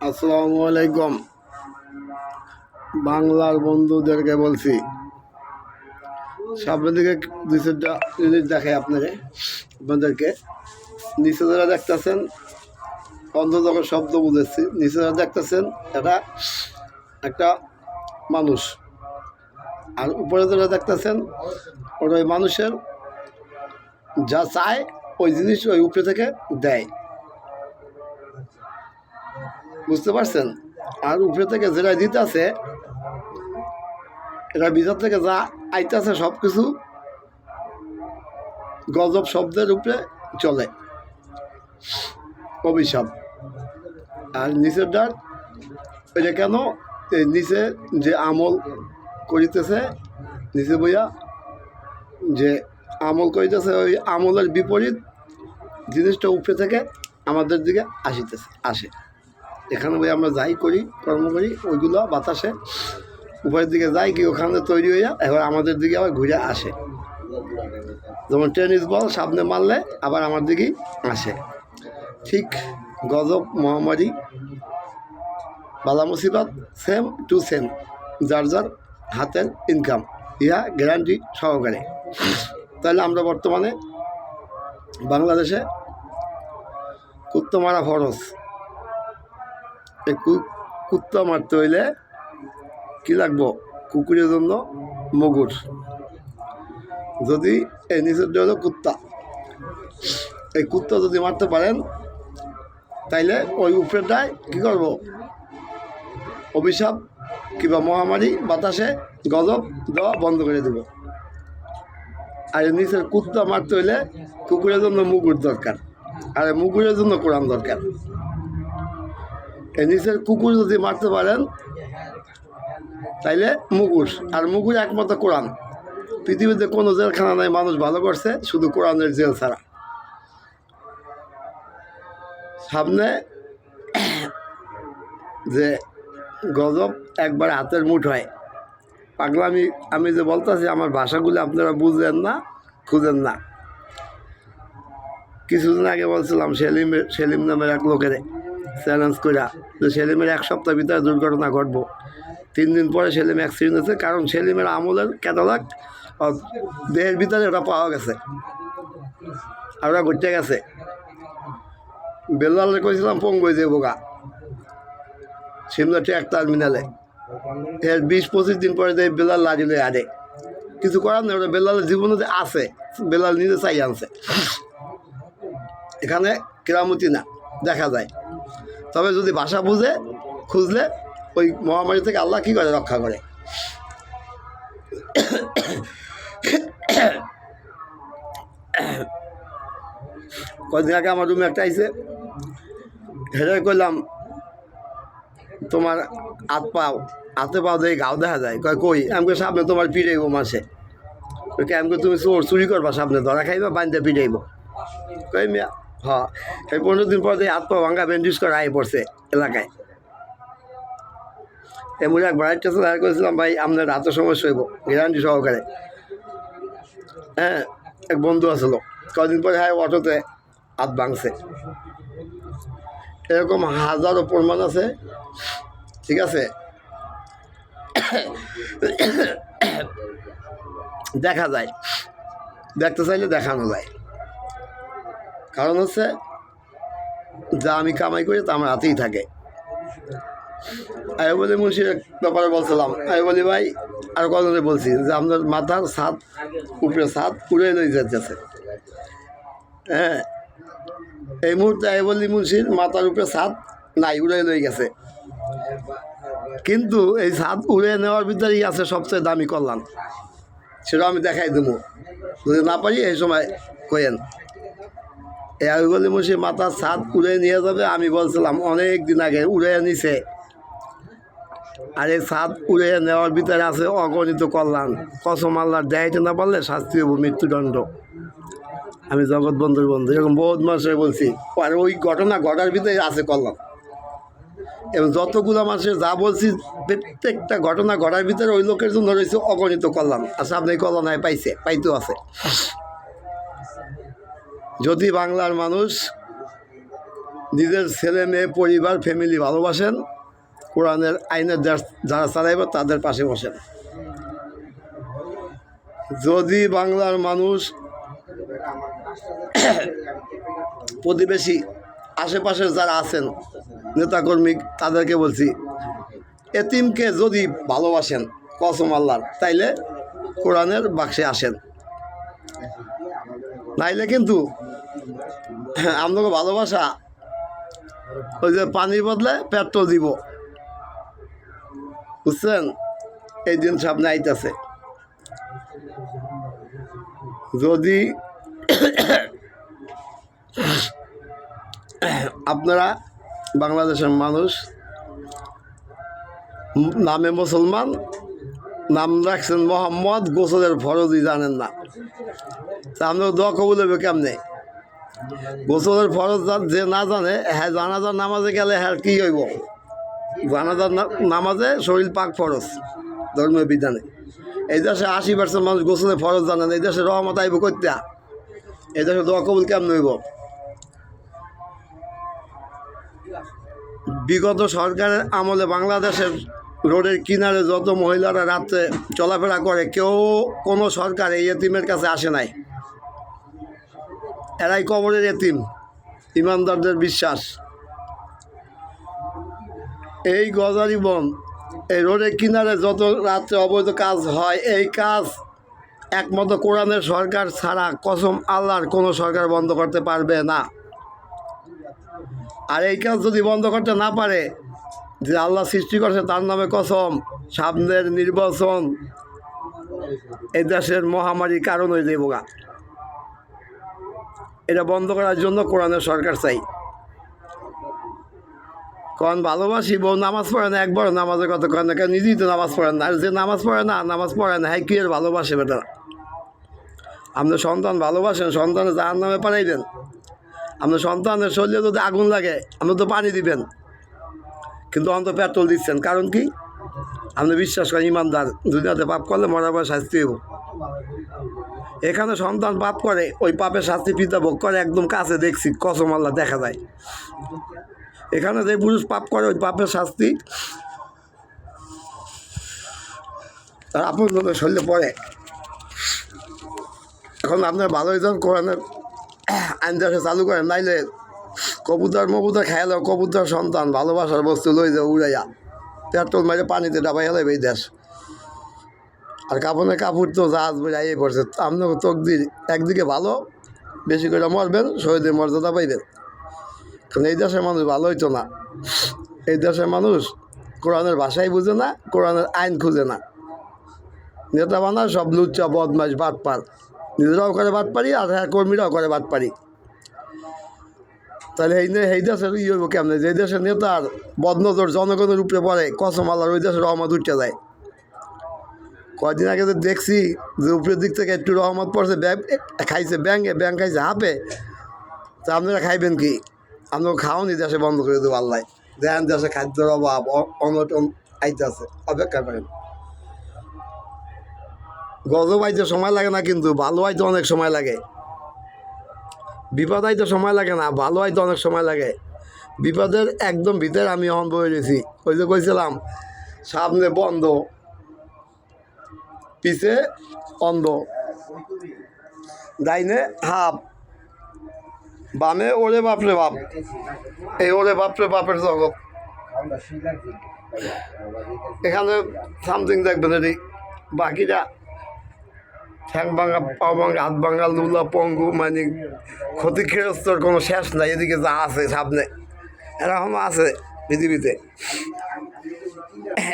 আসসালামু আলাইকুম। বাংলার বন্ধুদেরকে বলছি, সামনের দিকে দুই চারটা জিনিস দেখাই আপনাদেরকে। নিচে যারা দেখতেছেন অন্ধ শব্দ বুঝেছি। নিচে যারা দেখতেছেন এটা একটা মানুষ, আর উপরে যারা দেখতেছেন ওটা ওই মানুষের যা চায় ওই জিনিস ওই উপরে থেকে দেয়, বুঝতে পারছেন? আর উপরে থেকে যেটা দিতে আছে এটা ভিতর থেকে যা আইতেছে সব কিছু গজব শব্দের উপরে চলে, অভিশাপ। আর নিচের ডাক এটা কেন? এই নিচে যে আমল করিতেছে, নিচে বইয়া যে আমল করিতেছে ওই আমলের বিপরীত জিনিসটা উপরে থেকে আমাদের দিকে আসে। এখানে বই আমরা যাই করি, কর্ম করি, ওইগুলো বাতাসে উপরের দিকে যায় কি ওখানে তৈরি হইয়া এবার আমাদের দিকে আবার ঘুরে আসে। যেমন টেনিস বল সামনে মারলে আবার আমার দিকেই আসে। ঠিক গজব, মহামারী, বালা মুসিবত সেম টু সেম, যার যার হাতের ইনকাম, ইহা গ্যারান্টি সহকারে। তাহলে আমরা বর্তমানে বাংলাদেশে কুত্তা মারা ফরজ। এই কুত্তা মারতে হইলে কী লাগবো? কুকুরের জন্য মুগুর। যদি এই নিচের হলো কুত্তা, এই কুত্তা যদি মারতে পারেন তাইলে ওই উপরেটায় কী করব? অভিশাপ কিংবা মহামারী বাতাসে গজব দেওয়া বন্ধ করে দেব। আর নিচের কুত্তা মারতে হইলে কুকুরের জন্য মুগুর দরকার, আর মুগুরের জন্য কোরআন দরকার। এই নিচের কুকুর যদি মারতে পারেন তাইলে মুগুর, আর মুগুর একমাত্র কোরআন। পৃথিবীতে কোনো জেলখানা নাই মানুষ ভালো করছে শুধু কোরআনের জেল ছাড়া। সামনে যে গজব একবার হাতের মুঠোয়। পাগলামি আমি যে বলতেছি আমার ভাষাগুলো আপনারা বুঝলেন না, খুঁজেন না। কিছুদিন আগে বলছিলাম সেলিম নামের এক লোকের চ্যালেঞ্জ করা যে সেলিমের এক সপ্তাহ ভিতরে দুর্ঘটনা ঘটবো। 3 দিন পরে সেলিম অ্যাক্সিডেন্ট হয়েছে, কারণ সেলিমের আমলের ক্যাটালগ দেহের ভিতরে ওটা পাওয়া গেছে আর ওরা ঘটতে গেছে। বেল্লালে করেছিলাম পঙ্গু যে বোকা সিমলা ট্র্যাক টার্মিনালে, এর 20-25 দিন পরে যে বেলাল লাগিলে আরে কিছু করার নেই। ওটা বেলালের জীবনে যে আছে, বেলাল নিজে চাই আনছে। এখানে কেরামতি না, দেখা যায়। তবে যদি ভাষা বুঝে খুঁজলে ওই মহামারী থেকে আল্লাহ কী করে রক্ষা করে। কদিন আগে আমার রুমে একটা আইসে, হেরে করলাম তোমার হাতে পাও দিয়ে গাও দেখা যায়। কই আমাকে সামনে তোমার পিড়াইব মাসে, আমাকে তুমি চুরি করবা, সামনে ধরা খাইবা, বান্ধে পিড়াইব। কই মিয়া হ্যাঁ, এই 15 দিন পর দিয়ে হাত পা ভাঙ্গা ব্যান্ডেজ করে আই পড়ছে এলাকায়। এমন এক ভাইয়ের কাছে দেখা করেছিলাম, ভাই আপনার রাতের সমস্যা হইব গ্যারান্টি সহকারে। হ্যাঁ, এক বন্ধু আসলো, কদিন পরে হ্যাঁ অটোতে হাত ভাঙছে। এরকম হাজারো প্রমাণ আছে, ঠিক আছে? দেখা যায়, দেখতে চাইলে দেখানো যায়। কারণ হচ্ছে যা আমি কামাই করি তা আমার হাতেই থাকে। আমি বলি মুন্সির ব্যাপারে বলছিলাম, আমি বলি ভাই আর কজনে বলছি যে আপনার মাথার ছাদ উপরে ছাদ উড়ে লই যাচ্ছে। হ্যাঁ, এই মুহূর্তে আমি বলি মুন্সির মাথার উপরে ছাদ নাই, উড়ে লই গেছে। কিন্তু এই ছাদ উড়ে নেওয়ার ভিতরেই আছে সবচেয়ে দামি কল্যাণ, সেটা আমি দেখাই দেবো। যদি না পারি এই সময় কয়েন। এই আমি বলি মুন্সির মাথার ছাদ উড়ে নিয়ে যাবে। আমি বলছিলাম অনেক দিন আগে উড়ে নিছে, আর এই ছাদ উড়ে নেওয়ার ভিতরে আছে অগণিত কল্যাণ। কসম আল্লাহর দেখাইতে না পারলে শাস্তি হবো মৃত্যুদণ্ড। আমি জগৎ বন্ধুর বন্ধু এরকম বহুত মানুষের বলছি, আর ওই ঘটনা ঘটার ভিতরে আছে কল্যাণ। এবং যতগুলো মানুষের যা বলছি প্রত্যেকটা ঘটনা ঘটার ভিতরে ওই লোকের জন্য রয়েছে অগণিত কল্যাণ। আচ্ছা, আপনি এই কল্যাণ পাইতেও আছে। যদি বাংলার মানুষ নিজের ছেলে মেয়ে পরিবার ফ্যামিলি ভালোবাসেন, কোরআনের আইনের যারা চালাইব তাদের পাশে বসেন। যদি বাংলার মানুষ প্রতিবেশী আশেপাশের যারা আছেন নেতাকর্মী তাদেরকে বলছি, এতিমকে যদি ভালোবাসেন কসম আল্লাহর, তাইলে কোরআনের বাক্সে আসেন, নাইলে কিন্তু আপনাকে ভালোবাসা ওই যে পানির বদলে পেট্রোল দিব, বুঝছেন? এই দিন সামনে আইতেছে। যদি আপনারা বাংলাদেশের মানুষ নামে মুসলমান, নাম রাখছেন মোহাম্মদ, গোসলের ফরজই জানেন না, তা আপনার দোয়া কবুল হবে কেমনে? গোসলের ফরজ যে না জানে, হ্যাঁ জানাজার নামাজে গেলে হ্যাঁ কী হইব? জানাজার নামাজে শরীর পাক ফরজ ধর্মীয় বিধানে। এই দেশে 80% মানুষ গোসলের ফরজ জানে না, এই দেশে রহমত আইব করতে, এই দেশে দোয়া কবুল কেমন হইব? বিগত সরকারের আমলে বাংলাদেশের রোডের কিনারে যত মহিলারা রাত্রে চলাফেরা করে, কেউ কোনো সরকার এই এতিমের কাছে আসে নাই। এরাই কবরের এতিম, ইমানদারদের বিশ্বাস। এই গজারি বন, এই রোডের কিনারে যত রাত্রে অবৈধ কাজ হয়, এই কাজ একমাত্র কোরআনের সরকার ছাড়া কসম আল্লাহর কোনো সরকার বন্ধ করতে পারবে না। আর এই কাজ যদি বন্ধ করতে না পারে, যে আল্লাহ সৃষ্টি করছে তার নামে কসম, সামনের নির্বাচন এই দেশের মহামারীর কারণ হয়ে যাইব গা। এটা বন্ধ করার জন্য কোরআনের সরকার চাই। কারণ ভালোবাসি, বউ নামাজ পড়ে না, একবার নামাজের কথা কয় না, কেন নিজেই তো নামাজ পড়েন না। আর যে নামাজ পড়ে না, হ্যাঁ কি এর ভালোবাসে বেটা? আপনার সন্তান ভালোবাসেন, সন্তানের জাহান নামে পাঠাইবেন। আপনার সন্তানের শরীরে যদি আগুন লাগে আপনি তো পানি দিবেন, কিন্তু অন্ত পেট্রোল দিচ্ছেন, কারণ কি? আপনি বিশ্বাস করেন ইমানদার, দুনিয়াতে পাপ করলে মরার পর শাস্তি হইব। এখানে সন্তান পাপ করে, ওই পাপের শাস্তি পিতা ভোগ করে, একদম কাছে দেখছি, কসম আল্লাহ দেখা যায়। এখানে যে পুরুষ পাপ করে, ওই পাপের শাস্তি তার আপন শরীরে পড়ে। এখন আপনার ভালোই যখন কোরআনের আইন দেশে চালু করেন, নাইলে কবুতর খেয়ালেও কবুতর সন্তান ভালোবাসার বস্তু লই যাও উড়াইয়া, পেট্রোল মারে পানিতে ডাবাই হেলাইবে এই দেশ। আর কাপড় তো জাহাজ বেড়াইয়ে পড়ছে। আপনাকে তকদির একদিকে ভালো, বেশি করে মরবেন, শহীদের মর্যাদা পাইবেন। কারণ এই দেশের মানুষ ভালো হইতো না। এই দেশের মানুষ কোরআনের ভাষাই বুঝে না, কোরআনের আইন খুঁজে না। নেতা বানায় সব লুচ্চা বদমাইশ বাটপার, নিজেরাও করে বাটপারি আর হ্যাঁ কর্মীরাও করে বাটপারি। তাহলে এই দেশের হইব কেমনে? যে দেশের নেতার বদনজর জনগণের উপরে পড়ে, কসম আল্লাহর ওই দেশের রহমত উঠতে যায়। কয়দিন আগে তো দেখছি যে উপরের দিক থেকে একটু রহমত পড়ছে, খাইছে ব্যাং খাইছে হাফে। তা আপনারা খাইবেন কি? আপনাকে খাওয়ানি দেশে বন্ধ করে দেবো আল্লাহ। দেখেন দেশে খাদ্যের অভাব, অনটন আইতেছে, অপেক্ষা করেন। গজব আইতে সময় লাগে না, কিন্তু ভালো আইতে অনেক সময় লাগে। বিপদ আইতে সময় লাগে না, ভালো আইতে অনেক সময় লাগে। বিপদের একদম ভিতরে আমি এখন বয়ে গেছি। ওই যে কইছিলাম সামনে বন্ধ, পিছে অন্ধ, ডাইনে হাফ, বামে ওরে বাপরে বাপ। এই ওরে বাপরে বাপের জগৎ। এখানে সামথিং দেখবেন, এটি বাকিটা ঠ্যাং ভাঙা, পাও ভাঙা, হাত ভাঙা, লুলা পঙ্গু, মানে ক্ষতিগ্রস্তর কোনো শেষ নাই। এদিকে যা আছে সামনে এরকম আছে পৃথিবীতে।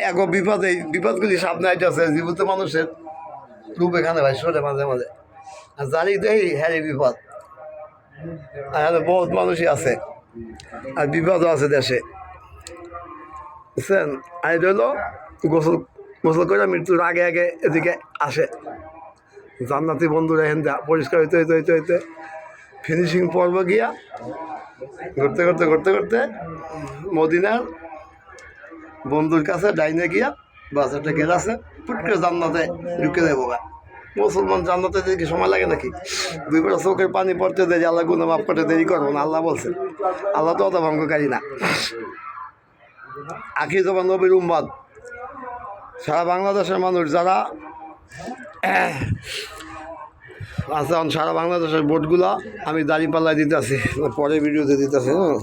এক বিপদগুলি সামনে আইতেছে, জীবিত মানুষের রূপ এখানে ভাই সরে মাঝে মাঝে। আর জানি দেখি হ্যারি বিপদ, আর বহুত মানুষই আছে, আর বিপদও আছে দেশে, বুঝছেন? আর এটা হলো গোসল করে মৃত্যুর আগে আগে এদিকে আসে জান্নাতি বন্ধুরা। এখান পরিষ্কার হইতে ফিনিশিং পর্ব গিয়া করতে মদিনার বন্ধুর কাছে ডাইনে গিয়া বাস একটা গেট আছে, ফুট করে জান্নাতে ঢুকে দেবো। মুসলমান জান্নাতে দেখি সময় লাগে নাকি? দুইবার চোখের পানি পড়তে দেয় আল্লাহ গুনাহ মাফ করতে দেরি করবো না, আল্লাহ বলছে। আল্লাহ তো অত ভঙ্গকারী না। আখি জবান নবীর উম্মাদ সারা বাংলাদেশের মানুষ যারা আচ্ছা সারা বাংলাদেশের ভোটগুলা আমি দাঁড়িপাল্লায় দিতেছি, পরে ভিডিওতে দিতেছি। হ্যাঁ।